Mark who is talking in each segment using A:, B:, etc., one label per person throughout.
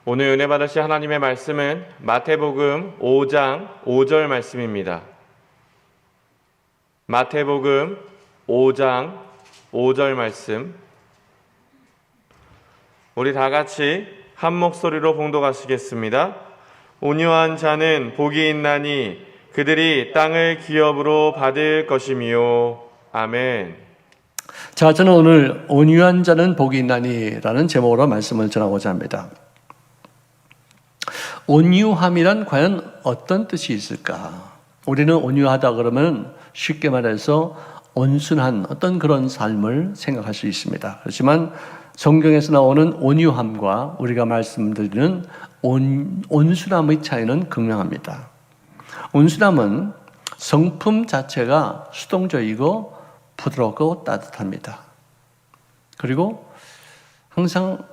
A: 오늘 은혜 받으실 하나님의 말씀은 마태복음 5장 5절 말씀입니다. 마태복음 5장 5절 말씀, 우리 다 같이 한 목소리로 봉독하시겠습니다. 온유한 자는 복이 있나니 그들이 땅을 기업으로 받을 것이미요. 아멘.
B: 자, 저는 오늘 온유한 자는 복이 있나니라는 제목으로 말씀을 전하고자 합니다. 온유함이란 과연 어떤 뜻이 있을까? 우리는 온유하다 그러면 쉽게 말해서 온순한 어떤 그런 삶을 생각할 수 있습니다. 그렇지만 성경에서 나오는 온유함과 우리가 말씀드리는 온순함의 차이는 극명합니다. 온순함은 성품 자체가 수동적이고 부드럽고 따뜻합니다. 그리고 항상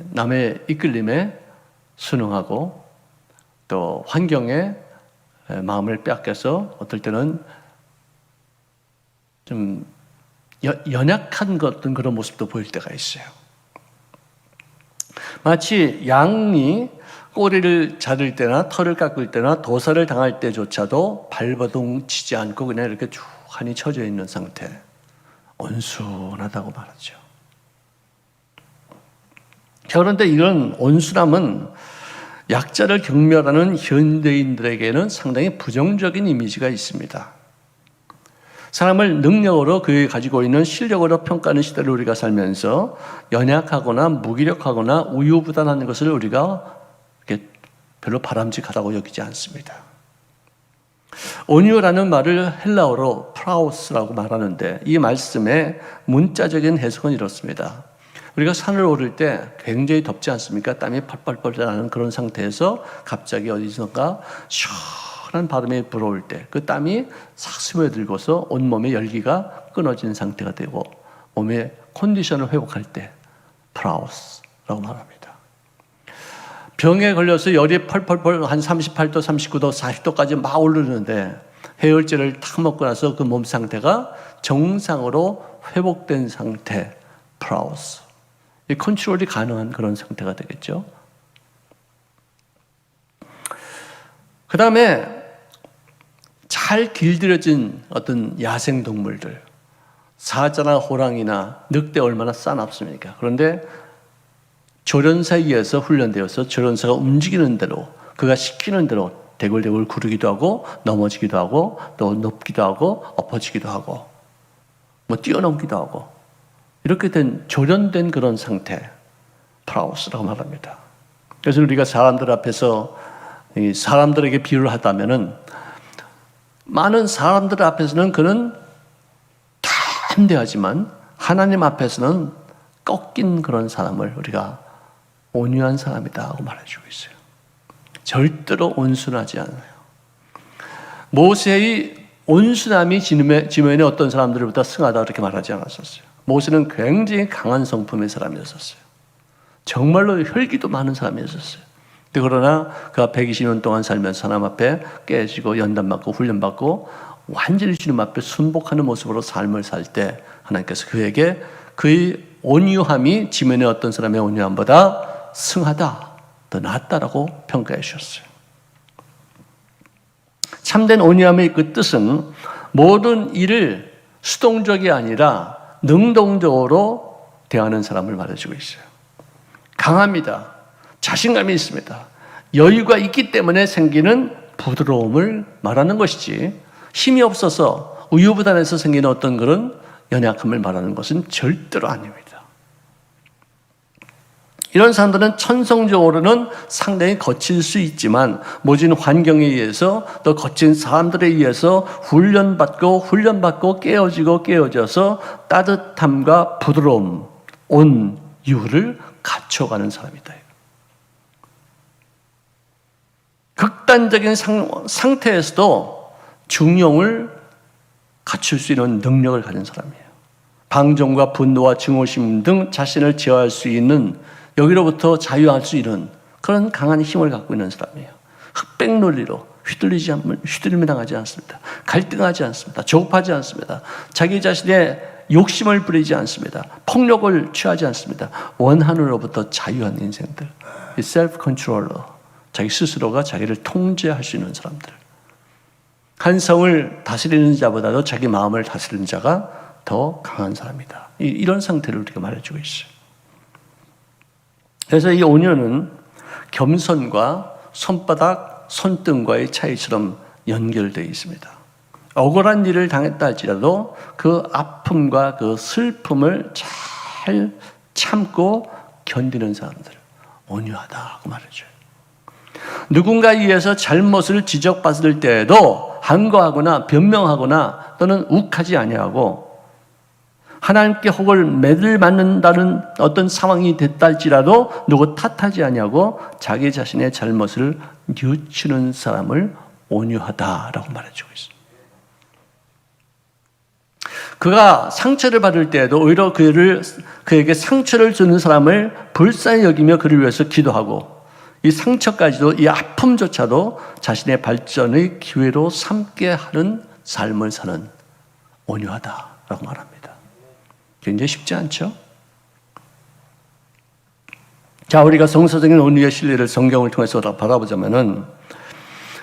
B: 남의 이끌림에 순응하고 또 환경에 마음을 빼앗겨서 어떨 때는 좀 연약한 어떤 그런 모습도 보일 때가 있어요. 마치 양이 꼬리를 자를 때나 털을 깎을 때나 도살을 당할 때조차도 발버둥 치지 않고 그냥 이렇게 쭉 쳐져 있는 상태, 온순하다고 말하죠. 그런데 이런 온순함은 약자를 경멸하는 현대인들에게는 상당히 부정적인 이미지가 있습니다. 사람을 능력으로 그에 가지고 있는 실력으로 평가하는 시대를 우리가 살면서 연약하거나 무기력하거나 우유부단한 것을 우리가 별로 바람직하다고 여기지 않습니다. 온유라는 말을 헬라어로 프라우스라고 말하는데 이 말씀의 문자적인 해석은 이렇습니다. 우리가 산을 오를 때 굉장히 덥지 않습니까? 땀이 펄펄펄 나는 그런 상태에서 갑자기 어디선가 시원한 바람이 불어올 때 그 땀이 싹 스며들고서 온몸의 열기가 끊어진 상태가 되고 몸의 컨디션을 회복할 때 프라우스라고 말합니다. 병에 걸려서 열이 펄펄펄 한 38도, 39도, 40도까지 막 오르는데 해열제를 탁 먹고 나서 그 몸 상태가 정상으로 회복된 상태, 프라우스. 이 컨트롤이 가능한 그런 상태가 되겠죠. 그 다음에 잘 길들여진 어떤 야생동물들, 사자나 호랑이나 늑대 얼마나 싸납습니까? 그런데 조련사에 의해서 훈련되어서 조련사가 움직이는 대로, 그가 시키는 대로 대굴대굴 구르기도 하고 넘어지기도 하고 또 높기도 하고 엎어지기도 하고 뭐 뛰어넘기도 하고 이렇게 된 조련된 그런 상태, 프라우스라고 말합니다. 그래서 우리가 사람들 앞에서 사람들에게 비유를 하다면은 많은 사람들 앞에서는 그는 담대하지만 하나님 앞에서는 꺾인 그런 사람을 우리가 온유한 사람이다 하고 말해주고 있어요. 절대로 온순하지 않아요. 모세의 온순함이 지면에 어떤 사람들보다 승하다 그렇게 말하지 않았었어요. 모세는 굉장히 강한 성품의 사람이었었어요. 정말로 혈기도 많은 사람이었었어요. 그러나 그가 120년 동안 살면서 하나님 앞에 깨지고 연단받고 훈련받고 완전히 주님 앞에 순복하는 모습으로 삶을 살 때 하나님께서 그에게 그의 온유함이 지면에 어떤 사람의 온유함보다 승하다, 더 낫다라고 평가해 주셨어요. 참된 온유함의 그 뜻은 모든 일을 수동적이 아니라 능동적으로 대하는 사람을 말해주고 있어요. 강합니다. 자신감이 있습니다. 여유가 있기 때문에 생기는 부드러움을 말하는 것이지 힘이 없어서 우유부단해서 생기는 어떤 그런 연약함을 말하는 것은 절대로 아닙니다. 이런 사람들은 천성적으로는 상당히 거칠 수 있지만 모진 환경에 의해서 또 거친 사람들에 의해서 훈련받고 깨어져서 따뜻함과 부드러움, 온유를 갖춰가는 사람이다. 극단적인 상태에서도 중용을 갖출 수 있는 능력을 가진 사람이에요. 방종과 분노와 증오심 등 자신을 제어할 수 있는, 여기로부터 자유할 수 있는 그런 강한 힘을 갖고 있는 사람이에요. 흑백 논리로 휘둘림을 당하지 않습니다. 갈등하지 않습니다. 조급하지 않습니다. 자기 자신의 욕심을 부리지 않습니다. 폭력을 취하지 않습니다. 원한으로부터 자유한 인생들. 이 셀프 컨트롤러, 자기 스스로가 자기를 통제할 수 있는 사람들. 한 성을 다스리는 자보다도 자기 마음을 다스리는 자가 더 강한 사람이다. 이런 상태를 우리가 말해주고 있어요. 그래서 이 온유는 겸손과 손바닥, 손등과의 차이처럼 연결되어 있습니다. 억울한 일을 당했다 할지라도 그 아픔과 그 슬픔을 잘 참고 견디는 사람들, 온유하다고 말해줘요. 누군가에 의해서 잘못을 지적받을 때에도 항거하거나 변명하거나 또는 욱하지 아니하고 하나님께 혹을 매를 맞는다는 어떤 상황이 됐다 할지라도 누구 탓하지 아니하고 자기 자신의 잘못을 뉘우치는 사람을 온유하다라고 말해주고 있습니다. 그가 상처를 받을 때에도 오히려 그에게 상처를 주는 사람을 불쌍히 여기며 그를 위해서 기도하고 이 상처까지도 이 아픔조차도 자신의 발전의 기회로 삼게 하는 삶을 사는 온유하다라고 말합니다. 굉장히 쉽지 않죠? 자, 우리가 성서적인 온유의 신뢰를 성경을 통해서 바라보자면은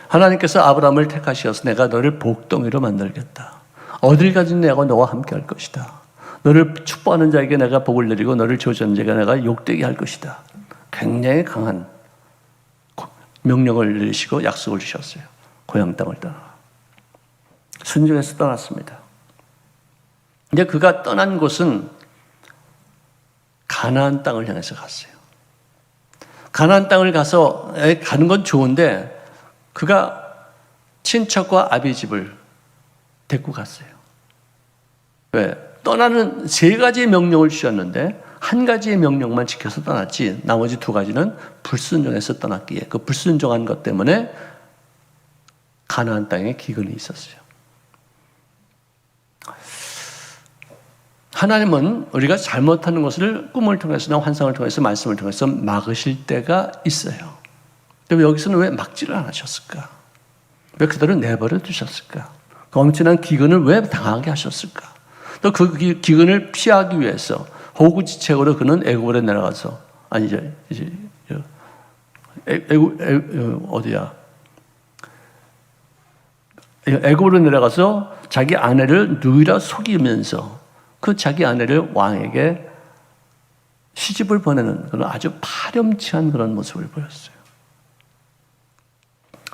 B: 하나님께서 아브라함을 택하셔서 내가 너를 복덩이로 만들겠다. 어딜 가든 내가 너와 함께 할 것이다. 너를 축복하는 자에게 내가 복을 내리고 너를 저주하는 자에게 내가 욕되게 할 것이다. 굉장히 강한 명령을 내리시고 약속을 주셨어요. 고향 땅을 떠나. 순종해서 떠났습니다. 근데 그가 떠난 곳은 가나안 땅을 향해서 갔어요. 가나안 땅을 가서 가는 건 좋은데 그가 친척과 아비 집을 데리고 갔어요. 왜? 떠나는 3가지의 명령을 주셨는데 한 가지의 명령만 지켜서 떠났지 나머지 2가지는 불순종해서 떠났기에 그 불순종한 것 때문에 가나안 땅에 기근이 있었어요. 하나님은 우리가 잘못하는 것을 꿈을 통해서나 환상을 통해서 말씀을 통해서 막으실 때가 있어요. 근데 여기서는 왜 막지를 않으셨을까? 왜 그대로 내버려 두셨을까? 그 엄청난 기근을 왜 당하게 하셨을까? 또 그 기근을 피하기 위해서 호구지책으로 그는 애굽으로 내려가서 애굽으로 내려가서 자기 아내를 누이라 속이면서 그 자기 아내를 왕에게 시집을 보내는 그런 아주 파렴치한 그런 모습을 보였어요.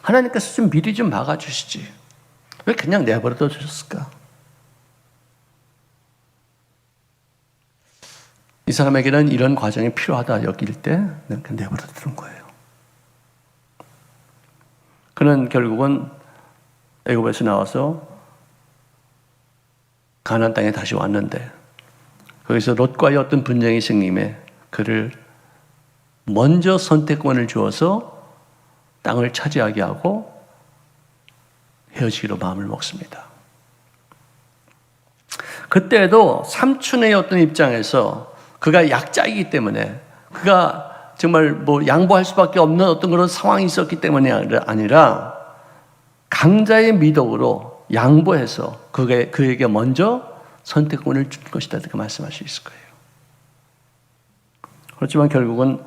B: 하나님께서 좀 미리 좀 막아주시지. 왜 그냥 내버려 두셨을까? 이 사람에게는 이런 과정이 필요하다 여길 때 그냥 내버려 두는 거예요. 그는 결국은 애굽에서 나와서 가나안 땅에 다시 왔는데 거기서 롯과의 어떤 분쟁이 생김에 그를 먼저 선택권을 주어서 땅을 차지하게 하고 헤어지기로 마음을 먹습니다. 그때도 삼촌의 어떤 입장에서 그가 약자이기 때문에 그가 정말 뭐 양보할 수밖에 없는 어떤 그런 상황이 있었기 때문이 아니라 강자의 미덕으로 양보해서 그에게 먼저 선택권을 준 것이다 이렇게 말씀할 수 있을 거예요. 그렇지만 결국은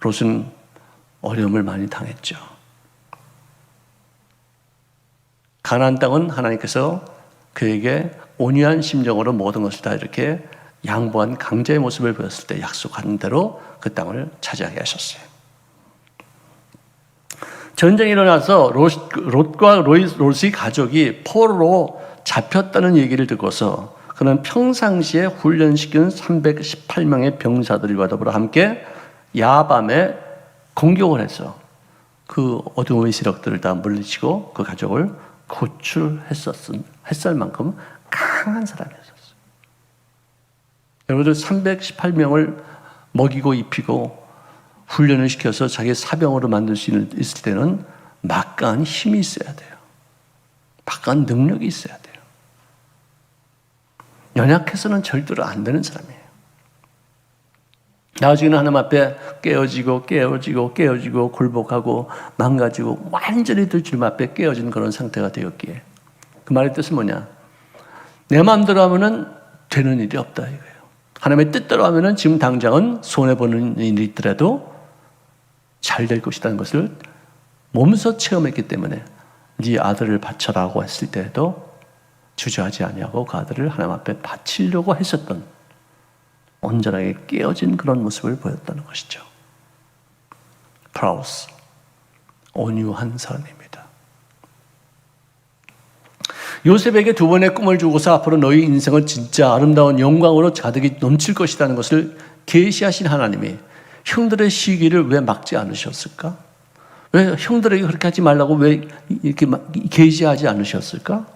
B: 롯은 어려움을 많이 당했죠. 가나안 땅은 하나님께서 그에게 온유한 심정으로 모든 것을 다 이렇게 양보한 강자의 모습을 보였을 때 약속한 대로 그 땅을 차지하게 하셨어요. 전쟁이 일어나서 롯과 롯의 가족이 포로로 잡혔다는 얘기를 듣고서 그는 평상시에 훈련시킨 318명의 병사들과 더불어 함께 야밤에 공격을 해서 그 어둠의 세력들을 다 물리치고 그 가족을 구출했을 만큼 강한 사람이었어요. 여러분들 318명을 먹이고 입히고 훈련을 시켜서 자기 사병으로 만들 수 있을 때는 막강한 힘이 있어야 돼요. 막강한 능력이 있어야 돼요. 연약해서는 절대로 안 되는 사람이에요. 나중에는 하나님 앞에 깨어지고 굴복하고 망가지고 완전히 주님 앞에 깨어진 그런 상태가 되었기에 그 말의 뜻은 뭐냐? 내 마음대로 하면은 되는 일이 없다 이거예요. 하나님의 뜻대로 하면은 지금 당장은 손해보는 일이 있더라도 잘 될 것이라는 것을 몸소 체험했기 때문에 네 아들을 바쳐라고 했을 때에도 주저하지 아니하고 그 아들을 하나님 앞에 바치려고 했었던 온전하게 깨어진 그런 모습을 보였다는 것이죠. 프라우스, 온유한 사람입니다. 요셉에게 두 번의 꿈을 주고서 앞으로 너희 인생은 진짜 아름다운 영광으로 가득히 넘칠 것이라는 것을 계시하신 하나님이 형들의 시기를 왜 막지 않으셨을까? 왜 형들에게 그렇게 하지 말라고 왜 이렇게 계시하지 않으셨을까?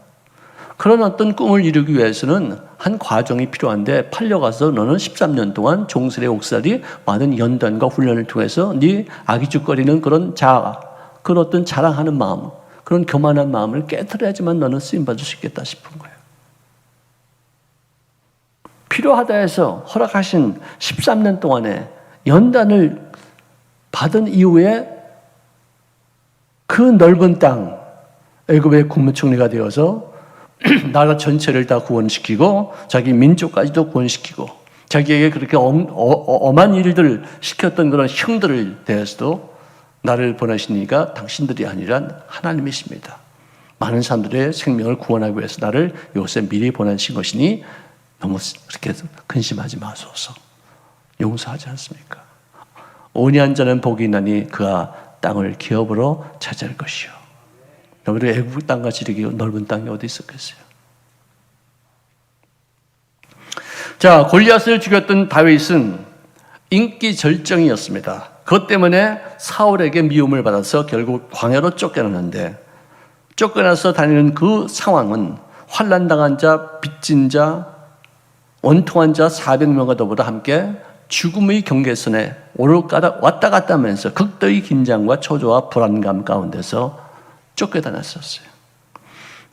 B: 그런 어떤 꿈을 이루기 위해서는 한 과정이 필요한데 팔려가서 너는 13년 동안 종슬의 옥살이 많은 연단과 훈련을 통해서 네 아기죽거리는 그런 자아, 그런 어떤 자랑하는 마음, 그런 교만한 마음을 깨트려야지만 너는 쓰임받을 수 있겠다 싶은 거예요. 필요하다 해서 허락하신 13년 동안의 연단을 받은 이후에 그 넓은 땅, 애굽의 국무총리가 되어서 나라 전체를 다 구원시키고 자기 민족까지도 구원시키고 자기에게 그렇게 엄한 일들을 시켰던 그런 형들을 대해서도 나를 보내시니까 당신들이 아니란 하나님이십니다. 많은 사람들의 생명을 구원하기 위해서 나를 요새 미리 보내신 것이니 너무 그렇게 근심하지 마소서. 용서하지 않습니까? 온유한 자는 복이 있나니 그가 땅을 기업으로 차지할 것이요. 우리 애국 땅같이 이렇게 넓은 땅이 어디 있었겠어요? 자, 골리앗을 죽였던 다윗은 인기 절정이었습니다. 그것 때문에 사울에게 미움을 받아서 결국 광야로 쫓겨났는데 쫓겨나서 다니는 그 상황은 환난당한 자, 빚진 자, 원통한 자 400명과 더불어 함께 죽음의 경계선에 왔다 갔다 하면서 극도의 긴장과 초조와 불안감 가운데서 쫓겨다녔었어요.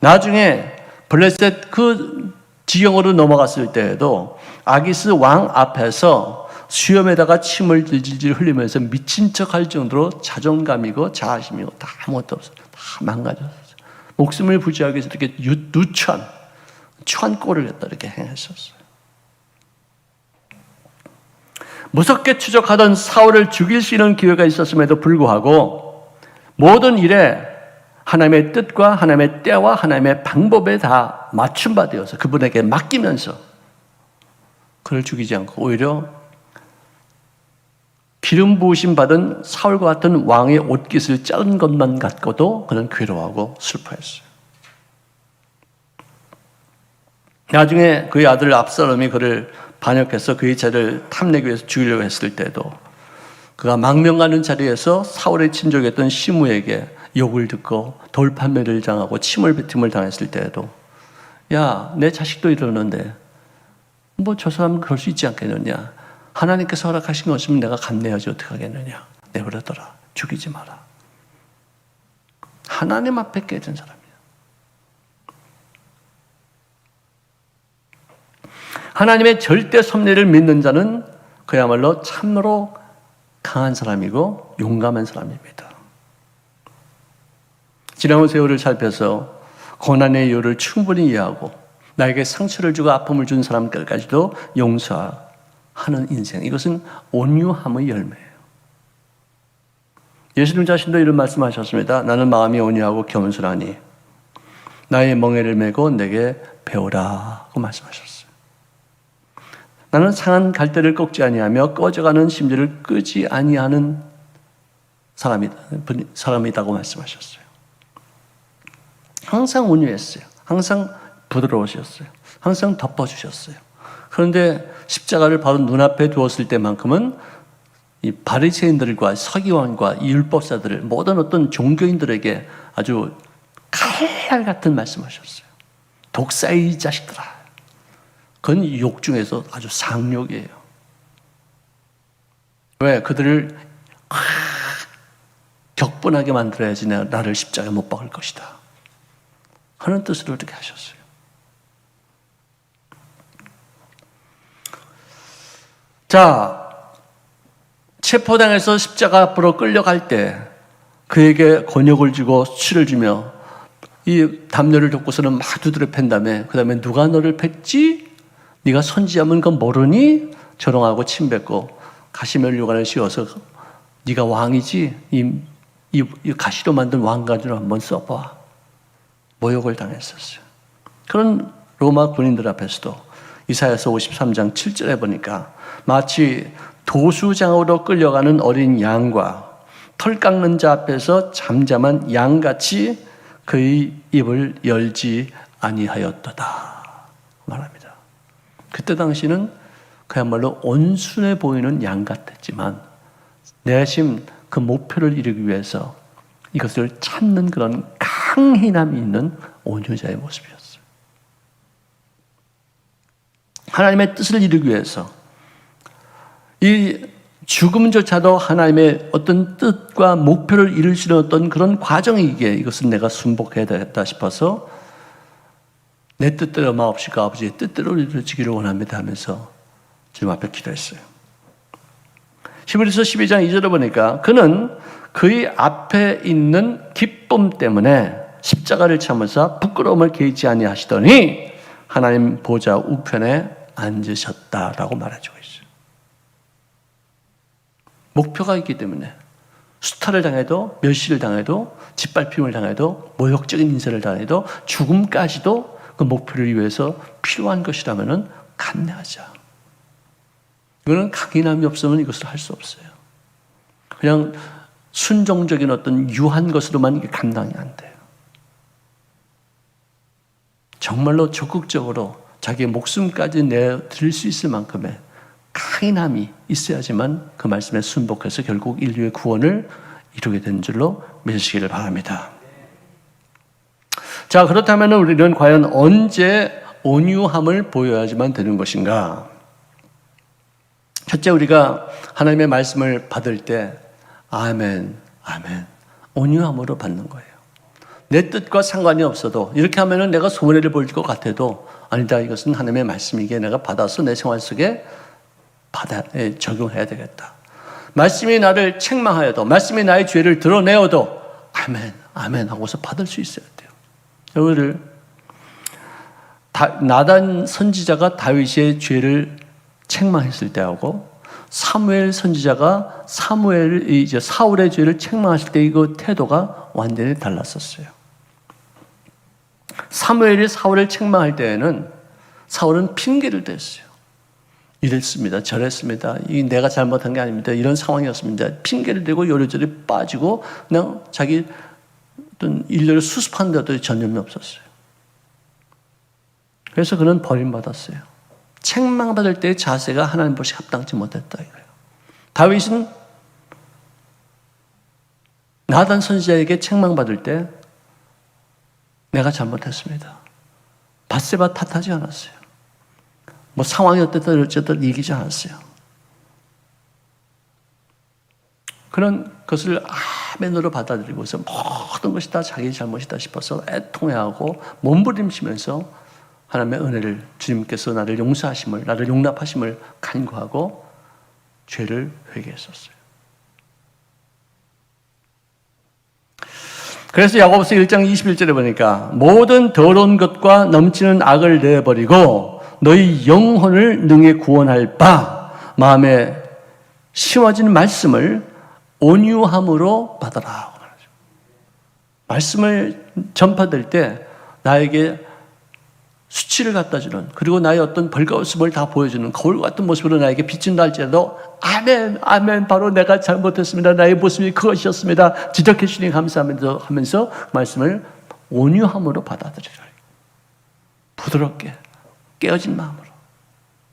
B: 나중에 블레셋 그 지경으로 넘어갔을 때에도 아기스 왕 앞에서 수염에다가 침을 질질 흘리면서 미친 척할 정도로 자존감이고 자아심이고 다 아무것도 없어요. 다 망가졌어요. 목숨을 부지하기 위해서 이렇게 누추한 꼴을 했다 이렇게 행했었어요. 무섭게 추적하던 사울을 죽일 수 있는 기회가 있었음에도 불구하고 모든 일에 하나님의 뜻과 하나님의 때와 하나님의 방법에 다 맞춤바 되어서 그분에게 맡기면서 그를 죽이지 않고 오히려 기름 부으심 받은 사울과 같은 왕의 옷깃을 자른 것만 갖고도 그는 괴로워하고 슬퍼했어요. 나중에 그의 아들 압살롬이 그를 반역해서 그의 자를 탐내기 위해서 죽이려고 했을 때도 그가 망명가는 자리에서 사울의 친족이었던 시므에게 욕을 듣고 돌판매를 당하고 침을 뱉음을 당했을 때에도 야, 내 자식도 이러는데 뭐 저 사람은 그럴 수 있지 않겠느냐. 하나님께서 허락하신 거 없으면 내가 감내하지 어떡하겠느냐. 내버려둬라. 죽이지 마라. 하나님 앞에 깨진 사람이야. 하나님의 절대 섭리를 믿는 자는 그야말로 참으로 강한 사람이고 용감한 사람입니다. 지나온 세월을 살펴서 고난의 이유를 충분히 이해하고 나에게 상처를 주고 아픔을 준 사람들까지도 용서하는 인생. 이것은 온유함의 열매예요. 예수님 자신도 이런 말씀하셨습니다. 나는 마음이 온유하고 겸손하니 나의 멍에를 메고 내게 배우라고 말씀하셨어요. 나는 상한 갈대를 꺾지 아니하며 꺼져가는 심지를 끄지 아니하는 사람이라고 말씀하셨어요. 항상 온유했어요. 항상 부드러우셨어요. 항상 덮어주셨어요. 그런데 십자가를 바로 눈앞에 두었을 때만큼은 이 바리새인들과 서기관과 이 율법사들을 모든 어떤 종교인들에게 아주 칼날 같은 말씀하셨어요. 독사의 자식들아. 그건 욕 중에서 아주 상욕이에요. 왜? 그들을 격분하게 만들어야지 나를 십자가에 못 박을 것이다 하는 뜻으로 이렇게 하셨어요. 자, 체포당해서 십자가 앞으로 끌려갈 때 그에게 곤욕을 주고 수치를 주며 이 담요를 덮고서는 막 두드려 팬 다음에 그 다음에 누가 너를 팼지? 네가 선지자면 그건 모르니? 조롱하고 침뱉고 가시면류관을 씌워서 네가 왕이지? 이 가시로 만든 왕가지로 한번 써봐. 모욕을 당했었어요. 그런 로마 군인들 앞에서도 이사야서 53장 7절에 보니까 마치 도수장으로 끌려가는 어린 양과 털 깎는 자 앞에서 잠잠한 양같이 그의 입을 열지 아니하였도다 말합니다. 그때 당시는 그야말로 온순해 보이는 양 같았지만 내심 그 목표를 이루기 위해서 이것을 찾는 그런 강인함이 있는 온유자의 모습이었어요. 하나님의 뜻을 이루기 위해서 이 죽음조차도 하나님의 어떤 뜻과 목표를 이룰 수 있는 어떤 그런 과정이기에 이것은 내가 순복해야 되겠다 싶어서 내 뜻대로 마옵시고 아버지의 뜻대로 이루어지기를 원합니다 하면서 주님 앞에 기도했어요. 히브리서 12장 2절에 보니까 그는 그의 앞에 있는 기쁨 때문에 십자가를 참으사 부끄러움을 개의치 아니하시더니 하나님 보좌 우편에 앉으셨다라고 말해주고 있어요. 목표가 있기 때문에 수탈을 당해도 멸시를 당해도 짓밟힘을 당해도 모욕적인 인사를 당해도 죽음까지도 그 목표를 위해서 필요한 것이라면 감내하자. 이거는 강인함이 없으면 이것을 할 수 없어요. 그냥 순종적인 어떤 유한 것으로만 이게 감당이 안 돼요. 정말로 적극적으로 자기의 목숨까지 내드릴 수 있을 만큼의 강인함이 있어야지만 그 말씀에 순복해서 결국 인류의 구원을 이루게 되는 줄로 믿으시기를 바랍니다. 자, 그렇다면 우리는 과연 언제 온유함을 보여야지만 되는 것인가? 첫째, 우리가 하나님의 말씀을 받을 때 아멘, 아멘, 온유함으로 받는 거예요. 내 뜻과 상관이 없어도 이렇게 하면은 내가 손해를 볼 것 같아도 아니다, 이것은 하나님의 말씀이기에 내가 받아서 내 생활 속에 적용해야 되겠다. 말씀이 나를 책망하여도 말씀이 나의 죄를 드러내어도 아멘, 아멘 하고서 받을 수 있어야 돼요. 여러분들 나단 선지자가 다윗의 죄를 책망했을 때하고 사무엘 선지자가 사울의 죄를 책망하실 때 그 태도가 완전히 달랐었어요. 사무엘이 사울을 책망할 때에는 사울은 핑계를 댔어요. 이랬습니다. 저랬습니다. 이 내가 잘못한 게 아닙니다. 이런 상황이었습니다. 핑계를 대고 요리조리 빠지고 그냥 자기 어떤 일을 수습하는 데도 전념이 없었어요. 그래서 그는 버림받았어요. 책망받을 때의 자세가 하나님 보시 합당치 못했다 이거예요. 다윗은 나단 선지자에게 책망받을 때 내가 잘못했습니다. 밧세바 탓하지 않았어요. 뭐 상황이 어쨌든 어쨌든 이기지 않았어요. 그런 것을 아멘으로 받아들이고서 모든 것이 다 자기 잘못이다 싶어서 애통해하고 몸부림치면서 하나님의 은혜를 주님께서 나를 용서하심을 나를 용납하심을 간구하고 죄를 회개했었어요. 그래서 야고보서 1장 21절에 보니까 모든 더러운 것과 넘치는 악을 내버리고 너희 영혼을 능히 구원할 바 마음에 심어진 말씀을 온유함으로 받아라. 말씀을 전파될 때 나에게 수치를 갖다 주는 그리고 나의 어떤 벌거벗음을 다 보여주는 거울 같은 모습으로 나에게 비춘다 할지라도 아멘, 아멘, 바로 내가 잘못했습니다. 나의 모습이 그것이었습니다. 지적해 주시니 감사합니다 하면서 말씀을 온유함으로 받아들이라. 부드럽게 깨어진 마음으로.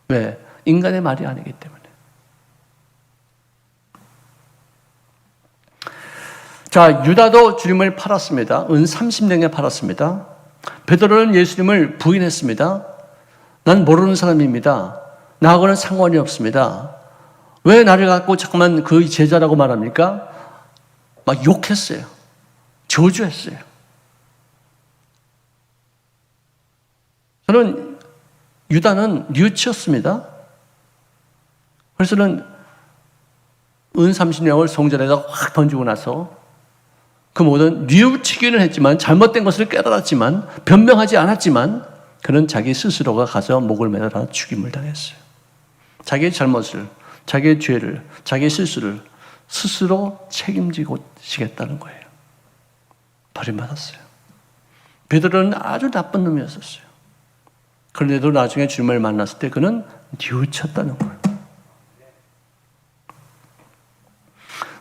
B: 왜? 인간의 말이 아니기 때문에. 자, 유다도 주님을 팔았습니다. 은 30냥에 팔았습니다. 베드로는 예수님을 부인했습니다. 난 모르는 사람입니다. 나하고는 상관이 없습니다. 왜 나를 갖고 잠깐만 그 제자라고 말합니까? 막 욕했어요. 저주했어요. 저는 유다는 뉘우쳤습니다. 그래서는 은 30냥을 송전에다 확 던지고 나서 그 모든 뉘우치기는 했지만 잘못된 것을 깨달았지만 변명하지 않았지만 그는 자기 스스로가 가서 목을 매달아 죽임을 당했어요. 자기의 잘못을, 자기의 죄를, 자기의 실수를 스스로 책임지고 시겠다는 거예요. 버림받았어요. 베드로는 아주 나쁜 놈이었었어요. 그런데도 나중에 주님을 만났을 때 그는 뉘우쳤다는 거예요.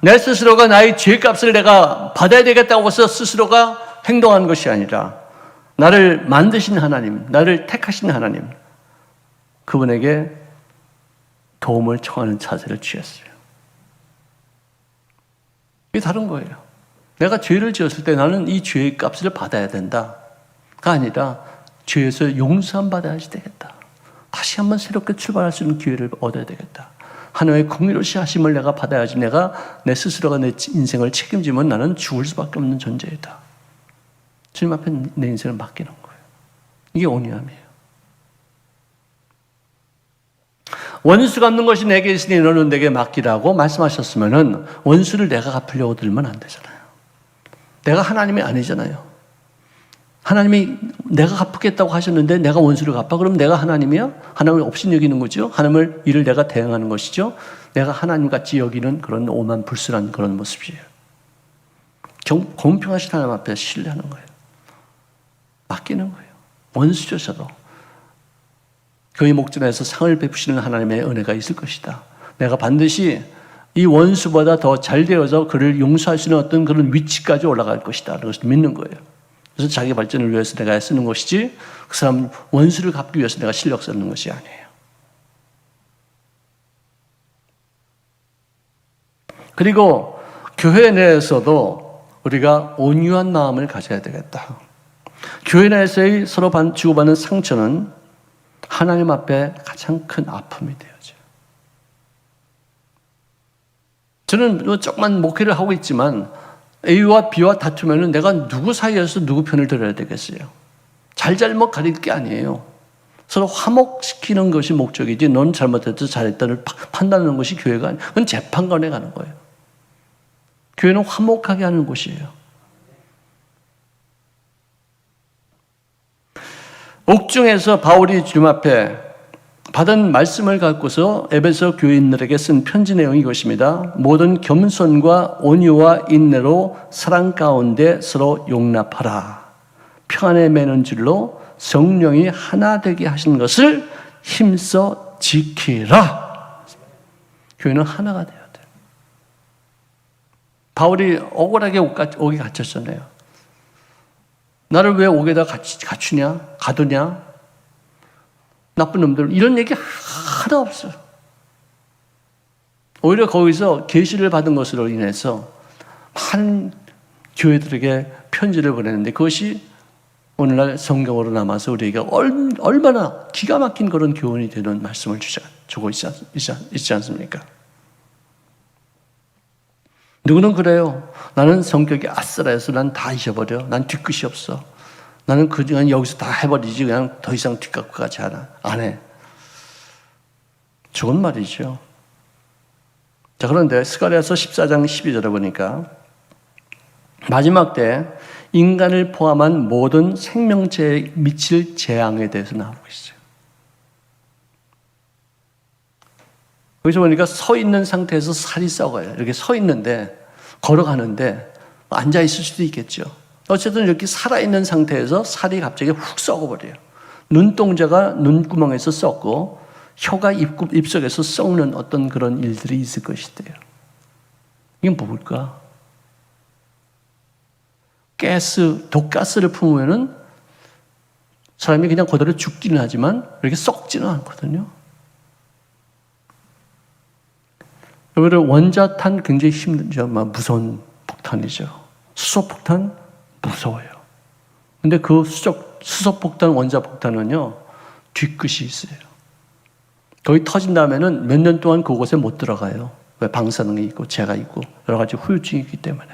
B: 내 스스로가 나의 죄값을 내가 받아야 되겠다고 해서 스스로가 행동한 것이 아니라 나를 만드신 하나님, 나를 택하신 하나님, 그분에게 도움을 청하는 자세를 취했어요. 이게 다른 거예요. 내가 죄를 지었을 때 나는 이 죄의 값을 받아야 된다가 아니라 죄에서 용서함 받아야지 되겠다. 다시 한번 새롭게 출발할 수 있는 기회를 얻어야 되겠다. 하나님의 공의로시 하심을 내가 받아야지 내가 내 스스로가 내 인생을 책임지면 나는 죽을 수밖에 없는 존재이다. 주님 앞에 내 인생을 맡기는 거예요. 이게 온유함이에요. 원수 갚는 것이 내게 있으니 너는 내게 맡기라고 말씀하셨으면은 원수를 내가 갚으려고 들면 안 되잖아요. 내가 하나님이 아니잖아요. 하나님이 내가 갚겠다고 하셨는데 내가 원수를 갚아? 그럼 내가 하나님이야? 하나님을 없인 여기는 거죠. 하나님을 일을 내가 대응하는 것이죠. 내가 하나님같이 여기는 그런 오만 불순한 그런 모습이에요. 공평하신 하나님 앞에 신뢰하는 거예요. 맡기는 거예요. 원수조차도 그의 목전에서 상을 베푸시는 하나님의 은혜가 있을 것이다. 내가 반드시 이 원수보다 더 잘 되어서 그를 용서할 수 있는 어떤 그런 위치까지 올라갈 것이다. 그것을 믿는 거예요. 그래서 자기 발전을 위해서 내가 쓰는 것이지 그 사람 원수를 갚기 위해서 내가 실력 쓰는 것이 아니에요. 그리고 교회 내에서도 우리가 온유한 마음을 가져야 되겠다. 교회 내에서의 서로 주고받는 상처는 하나님 앞에 가장 큰 아픔이 되어져요. 저는 조금만 목회를 하고 있지만 A와 B와 다투면 내가 누구 사이에서 누구 편을 들어야 되겠어요? 잘잘못 가릴 게 아니에요. 서로 화목시키는 것이 목적이지 넌 잘못했다 잘했다를 판단하는 것이 교회가 아니에요. 그건 재판관에 가는 거예요. 교회는 화목하게 하는 곳이에요. 옥중에서 바울이 주님 앞에 받은 말씀을 갖고서 에베소 교인들에게 쓴 편지 내용이 이것입니다. 모든 겸손과 온유와 인내로 사랑 가운데 서로 용납하라. 평안에 매는 줄로 성령이 하나 되게 하신 것을 힘써 지키라. 교회는 하나가 되어야 돼요. 바울이 억울하게 옥에 갇혔잖아요. 나를 왜 옥에다 갖추냐? 가두냐? 나쁜 놈들 이런 얘기 하나 없어요. 오히려 거기서 계시를 받은 것으로 인해서 많은 교회들에게 편지를 보내는데 그것이 오늘날 성경으로 남아서 우리에게 얼마나 기가 막힌 그런 교훈이 되는 말씀을 주고 있지 않습니까? 누구는 그래요. 나는 성격이 아싸라해서 난 다 잊어버려. 난 뒤끝이 없어. 나는 그냥 여기서 다 해버리지 그냥 더 이상 뒷갖고 가지 않아. 안 해. 좋은 말이죠. 자, 그런데 스가랴서 14장 12절에 보니까 마지막 때 인간을 포함한 모든 생명체에 미칠 재앙에 대해서 나오고 있어요. 여기서 보니까 서 있는 상태에서 살이 썩어요. 이렇게 서 있는데 걸어가는데 앉아있을 수도 있겠죠. 어쨌든 이렇게 살아있는 상태에서 살이 갑자기 훅 썩어버려요. 눈동자가 눈구멍에서 썩고 혀가 입속에서 썩는 어떤 그런 일들이 있을 것이대요. 이게 뭘까? 독가스를 품으면은 사람이 그냥 그대로 죽기는 하지만 이렇게 썩지는 않거든요. 여러분, 원자탄 굉장히 힘들죠. 무서운 폭탄이죠. 수소폭탄 무서워요. 근데 그 수소폭탄, 원자폭탄은요, 뒤끝이 있어요. 거기 터진 다음에는 몇 년 동안 그곳에 못 들어가요. 왜? 방사능이 있고, 재가 있고, 여러 가지 후유증이 있기 때문에.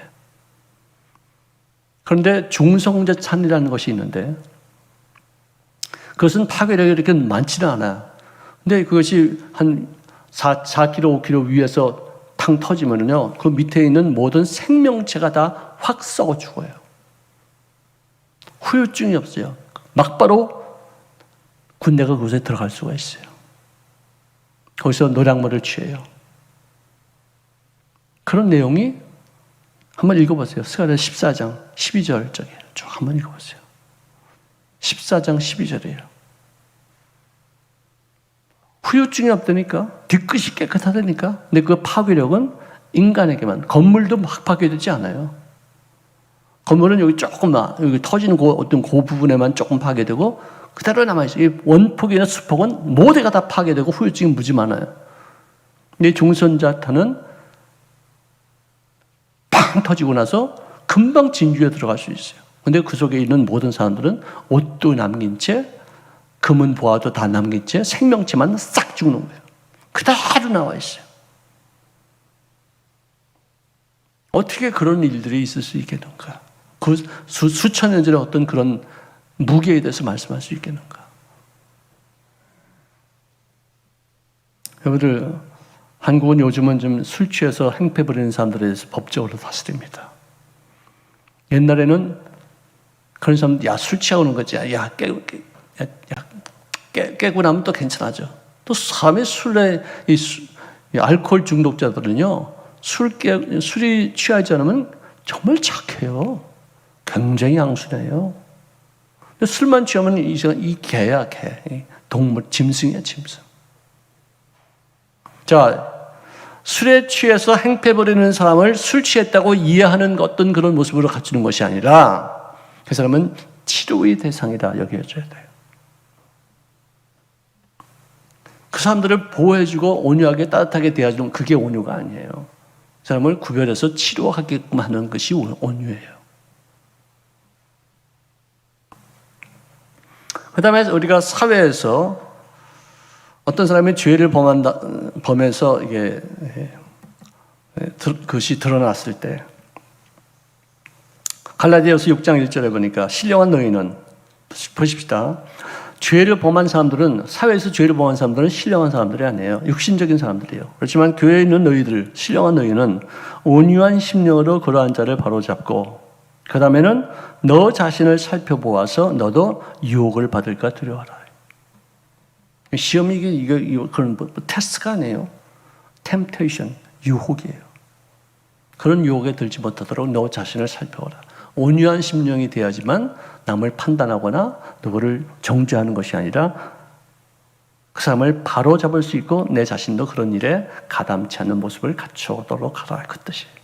B: 그런데 중성자탄이라는 것이 있는데, 그것은 파괴력이 이렇게 많지는 않아요. 근데 그것이 한 4km, 5km 위에서 탕 터지면요, 그 밑에 있는 모든 생명체가 다 확 썩어 죽어요. 후유증이 없어요. 막바로 군대가 그곳에 들어갈 수가 있어요. 거기서 노량물을 취해요. 그런 내용이 한번 읽어보세요. 스가랴 14장 12절 쪽에 쭉 한번 읽어보세요. 14장 12절이에요. 후유증이 없다니까, 뒤끝이 깨끗하다니까. 근데 그 파괴력은 인간에게만, 건물도 막 파괴되지 않아요. 건물은 여기 조금 여기 터지는 어떤 그 부분에만 조금 파괴되고 그대로 남아있어요. 이 원폭이나 수폭은 모두가 다 파괴되고 후유증이 무지 많아요. 근데 중선자탄은 팡 터지고 나서 금방 진주에 들어갈 수 있어요. 근데 그 속에 있는 모든 사람들은 옷도 남긴 채, 금은 보아도 다 남긴 채 생명체만 싹 죽는 거예요. 그대로 나와 있어요. 어떻게 그런 일들이 있을 수 있겠는가? 그 수천 년 전에 어떤 그런 무게에 대해서 말씀할 수 있겠는가? 여러분들, 한국은 요즘은 좀 술 취해서 행패 부리는 사람들에 대해서 법적으로 다스립니다. 옛날에는 그런 사람들, 야, 술 취하고 오는 거지. 깨고 나면 또 괜찮아져. 또 사람의 술에, 이 알코올 중독자들은요, 술이 취하지 않으면 정말 착해요. 굉장히 양순해요. 근데 술만 취하면 이 개야, 개. 동물, 짐승이야, 짐승. 자, 술에 취해서 행패 부리는 사람을 술 취했다고 이해하는 어떤 그런 모습으로 갖추는 것이 아니라 그 사람은 치료의 대상이다 여겨져야 돼요. 그 사람들을 보호해주고 온유하게 따뜻하게 대해주는 그게 온유가 아니에요. 그 사람을 구별해서 치료하게끔 하는 것이 온유예요. 그 다음에 우리가 사회에서 어떤 사람이 죄를 범해서 이게 그것이 드러났을 때, 갈라디아서 6장 1절에 보니까 신령한 너희는, 보십시다. 죄를 범한 사람들은, 사회에서 죄를 범한 사람들은 신령한 사람들이 아니에요. 육신적인 사람들이에요. 그렇지만 교회에 있는 너희들, 신령한 너희는 온유한 심령으로 그러한 자를 바로잡고, 그 다음에는 너 자신을 살펴보아서 너도 유혹을 받을까 두려워하라. 시험이 이거 그런 테스트가 아니에요. 템테이션, 유혹이에요. 그런 유혹에 들지 못하도록 너 자신을 살펴보라. 온유한 심령이 돼야지만 남을 판단하거나 누구를 정죄하는 것이 아니라 그 사람을 바로 잡을 수 있고 내 자신도 그런 일에 가담치 않는 모습을 갖추도록 하라. 그 뜻이에요.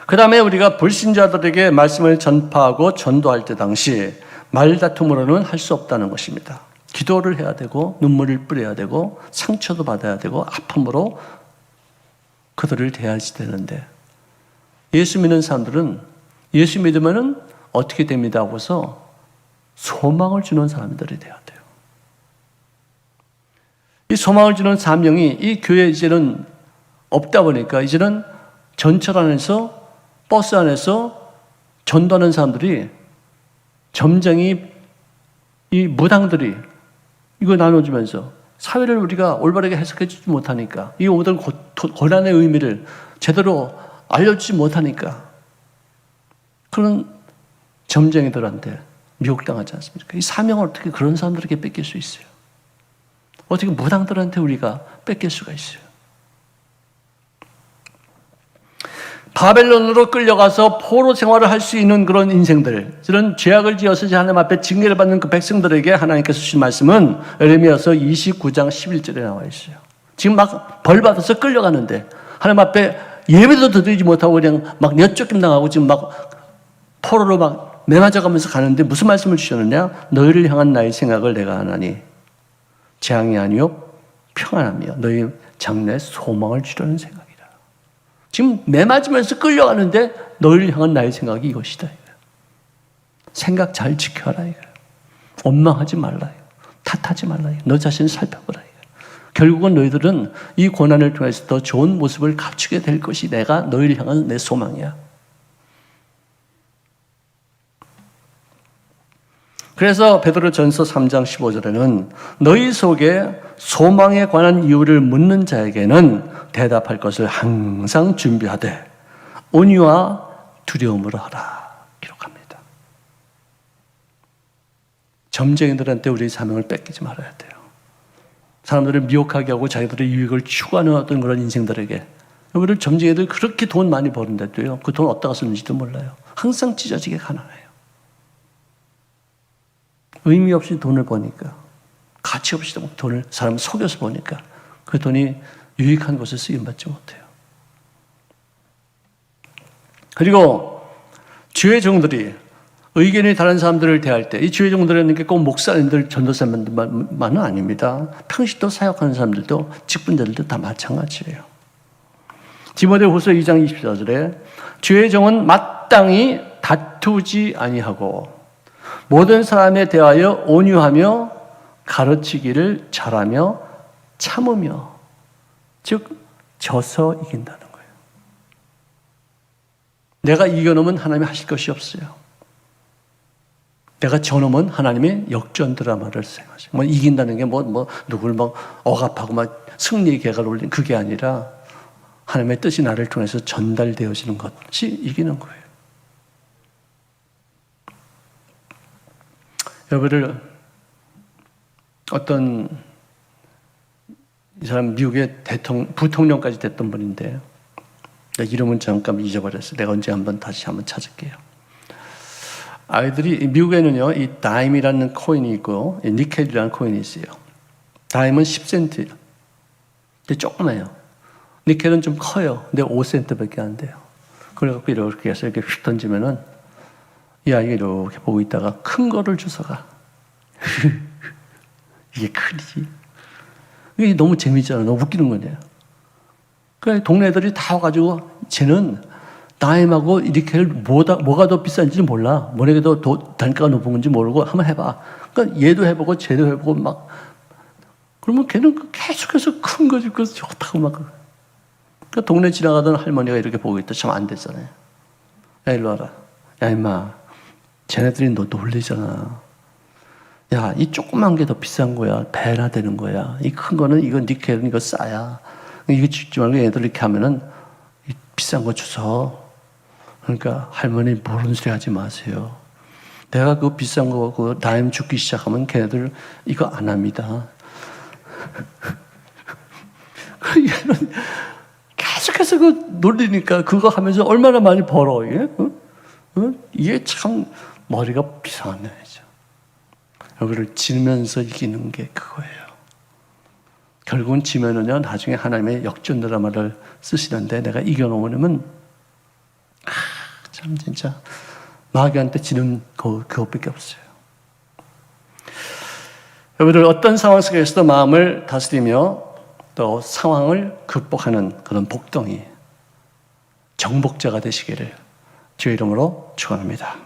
B: 그 다음에 우리가 불신자들에게 말씀을 전파하고 전도할 때 당시 말다툼으로는 할 수 없다는 것입니다. 기도를 해야 되고 눈물을 뿌려야 되고 상처도 받아야 되고 아픔으로 그들을 대해야 되는데, 예수 믿는 사람들은 예수 믿으면 어떻게 됩니다 하고서 소망을 주는 사람들이 되어야 돼요. 이 소망을 주는 사명이 이 교회에 이제는 없다 보니까 이제는 전철 안에서 버스 안에서 전도하는 사람들이 점쟁이 이 무당들이 이거 나눠주면서 사회를 우리가 올바르게 해석해 주지 못하니까, 이 모든 고난의 의미를 제대로 알려주지 못하니까 그런 점쟁이들한테 미혹당하지 않습니까? 이 사명을 어떻게 그런 사람들에게 뺏길 수 있어요? 어떻게 무당들한테 우리가 뺏길 수가 있어요? 바벨론으로 끌려가서 포로 생활을 할 수 있는 그런 인생들, 저런 죄악을 지어서 하나님 앞에 징계를 받는 그 백성들에게 하나님께서 주신 말씀은 에레미야서 29장 11절에 나와 있어요. 지금 막 벌 받아서 끌려가는데 하나님 앞에 예배도 드리지 못하고 그냥 막 엿쫓김 당하고 지금 막 포로로 막 매맞아가면서 가는데 무슨 말씀을 주셨느냐? 너희를 향한 나의 생각을 내가 하나니 재앙이 아니요 평안하며 너희 장래에 소망을 주려는 생각이라. 지금 매맞으면서 끌려가는데 너희를 향한 나의 생각이 이것이다. 생각 잘 지켜라. 원망하지 말라. 탓하지 말라. 너 자신을 살펴보라. 결국은 너희들은 이 고난을 통해서 더 좋은 모습을 갖추게 될 것이 내가 너희를 향한 내 소망이야. 그래서 베드로전서 3장 15절에는 너희 속에 소망에 관한 이유를 묻는 자에게는 대답할 것을 항상 준비하되 온유와 두려움으로 하라 기록합니다. 점쟁이들한테 우리 사명을 뺏기지 말아야 돼요. 사람들을 미혹하게 하고 자기들의 유익을 추구하는 어떤 그런 인생들에게 여러분들 점쟁이들 그렇게 돈 많이 버는데도요. 그 돈 어디다가 쓰는지도 몰라요. 항상 찢어지게 가난해요. 의미 없이 돈을 버니까 가치 없이 돈을 사람 속여서 버니까 그 돈이 유익한 곳에 쓰임받지 못해요. 그리고 주의 종들이 의견이 다른 사람들을 대할 때 이 주의 종들이라는 게 꼭 목사님들, 전도사님들만은 아닙니다. 평시도 사역하는 사람들도 직분자들도 다 마찬가지예요. 디모데후서 2장 24절에 주의 종은 마땅히 다투지 아니하고 모든 사람에 대하여 온유하며 가르치기를 잘하며 참으며 즉 져서 이긴다는 거예요. 내가 이겨놓으면 하나님이 하실 것이 없어요. 내가 저놈은 하나님의 역전 드라마를 생각하죠. 뭐 이긴다는 게 누굴 억압하고 승리의 계가를 올린 그게 아니라 하나님의 뜻이 나를 통해서 전달되어지는 것이 이기는 거예요. 여러분들 어떤 이 사람 미국의 부통령까지 됐던 분인데 이름은 잠깐 잊어버렸어요. 내가 언제 다시 한번 찾을게요. 아이들이 미국에는요 이 다임이라는 코인이 있고 니켈이라는 코인이 있어요. 다임은 10센트예요. 근데 조그매요. 니켈은 좀 커요. 근데 5센트밖에 안 돼요. 그래갖고 이렇게 해서 이렇게 휙 던지면은 이 아이가 이렇게 보고 있다가 큰 거를 주워가. 이게 크지. 이게 너무 재밌잖아. 너무 웃기는 거냐. 그러니까 동네 애들이 다 와가지고 쟤는 다임하고 니켈 뭐가 더 비싼지 몰라. 뭐가 더 단가가 높은 건지 모르고 한번 해봐. 그러니까 얘도 해보고 쟤도 해보고 막 그러면 걔는 계속해서 큰 거 주고 좋다고 막. 그러니까 동네 지나가던 할머니가 이렇게 보고 있다. 참 안 됐잖아요. 야 일로 와라. 야 임마. 쟤네들이 너 놀리잖아. 야, 이 조그만 게 더 비싼 거야. 배나 되는 거야. 이 큰 거는 이건 니켈은 이거 싸야. 이거 죽지 말고 얘네들 이렇게 하면은 비싼 거 주워. 그러니까 할머니 모르는 소리 하지 마세요. 내가 그 비싼 거 그 다임 죽기 시작하면 걔네들 이거 안 합니다. 얘는 계속해서 그 놀리니까 그거 하면서 얼마나 많이 벌어 이게? 이게 참 머리가 비상한 애죠. 여기를 지면서 이기는 게 그거예요. 결국은 지면은요 나중에 하나님의 역전 드라마를 쓰시는데 내가 이겨놓으면 참 진짜 마귀한테 지는 그것밖에 없어요. 여러분들 어떤 상황 속에서도 마음을 다스리며 또 상황을 극복하는 그런 복덩이 정복자가 되시기를 주의 이름으로 축원합니다.